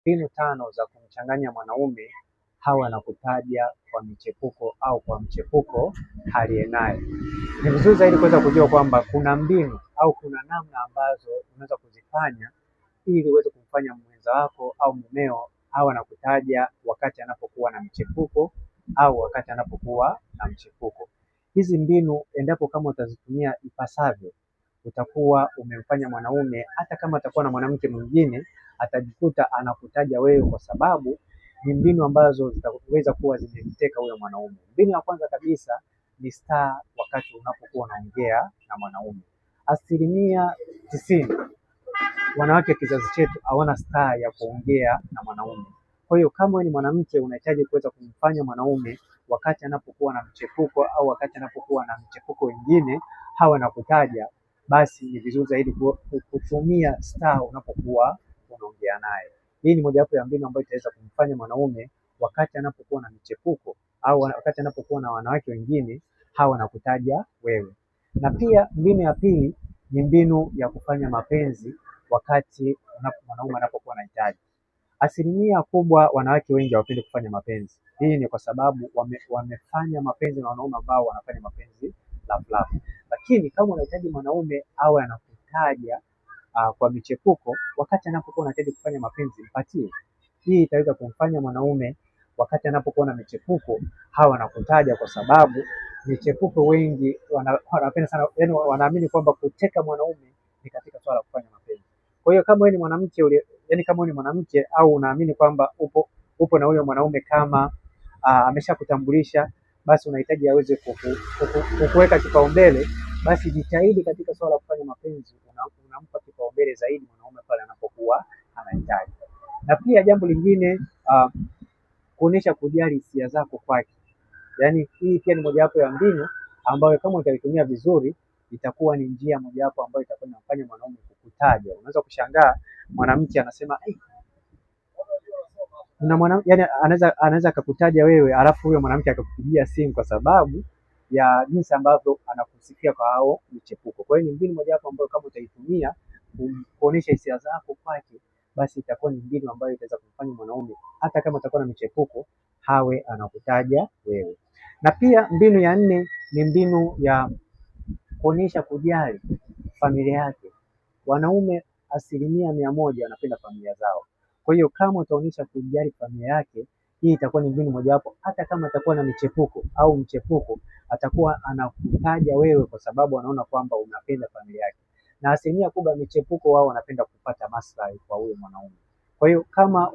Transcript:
Mbinu 5 za kumchanganya mwanaume hawa na kutaja kwa michepuko au kwa mchepuko aliye naye. Ni vizuri zaidi kuweza kujua kwamba kuna mbinu au kuna namna ambazo unaweza kuzifanya ili uweze kumfanya mwenza wako au mumeo hawa na kutaja wakati anapokuwa na mchepuko au wakati anapokuwa na mchepuko. Hizi mbinu endapo kama utazitumia ipasavyo, utakuwa umemfanya mwanaume hata kama atakuwa na mwanamke mwingine atajikuta anakutaja wewe, kwa sababu ni mbinu ambazo zitaweza kuwa zimemteka huyo mwanaume. Mbinu ya kwanza kabisa ni star wakati unapokuwa unaongea na mwanaume. 90% wanawake kizazi chetu hawana star ya kuongea na mwanaume. Kwa hiyo kama wewe ni mwanamke unahitaji kuweza kumfanya mwanaume wakati anapokuwa na mchepuko au wakati anapokuwa na mchepuko wengine hawa na kutaja, basi ni vizuri zaidi kutumia star unapokuwa unaongea naye. Hii ni mojawapo ya mbinu ambayo itaweza kumfanya mwanaume wakati anapokuwa na michepuko au wakati anapokuwa na wanawake wengine hawa na kutaja wewe. Na pia mbinu ya pili ni mbinu ya kufanya mapenzi wakati mwanaume anapokuwa anahitaji. Asilimia kubwa wanawake wengi hawapendi kufanya mapenzi. Hii ni kwa sababu wamefanya mapenzi na wanaume ambao wanafanya mapenzi love. Lakini kama unahitaji mwanaume awe anakutaja kwa michepuko wakati anapokuwa anahitaji kufanya mapenzi, mpatie. Hii itaweza kumfanya mwanaume wakati anapokuwa na michepuko hawa anakutaja, kwa sababu michepuko wengi wanapenda sana, yani wanaamini kwamba kuteka mwanaume ni katika swala la kufanya mapenzi. Kwa hiyo kama wewe ni mwanamke kama wewe ni mwanamke au unaamini kwamba upo na huyo mwanaume kama ameshakutambulisha, basi unahitaji aweze kukuweka kipaumbele, basi jitahidi katika swala la kufanya mapenzi unampa kipaumbele zaidi mwanaume pale anapokuwa anahitaji. Na pia jambo lingine, kuonesha kujali hisia zako kwake. Yaani hii pia ni mojawapo ya mbinu ambayo kama utaitumia vizuri itakuwa ni njia mojawapo ambayo itakuwa inamfanya mwanaume kukutaja. Unaweza kushangaa mwanamke anasema yani anaweza akakutaja wewe, alafu huyo mwanamke akakupigia simu kwa sababu ya jinsi ambavyo anakusikia kwa hao michepuko. Kwa hiyo ni mbinu mojawapo ambayo kama utaitumia kuonesha hisia zako kwake, basi itakuwa ni mbinu ambayo itaweza kumfanya mwanaume hata kama utakuwa na michepuko hawe anakutaja wewe. Na pia mbinu ya 4 ni mbinu ya kuonesha kujali familia yake. Wanaume 100% wanapenda familia zao. Kwa hiyo kama utaonyesha kujali familia yake, hii itakuwa ni mbinu mojawapo, hata kama atakuwa na michepuko au mchepuko atakuwa anakutaja wewe kwa sababu anaona kwamba unapenda familia yake. Na asilimia kubwa michepuko wao wanapenda kupata maslahi kwa huyo mwanaume. Kwa hiyo kama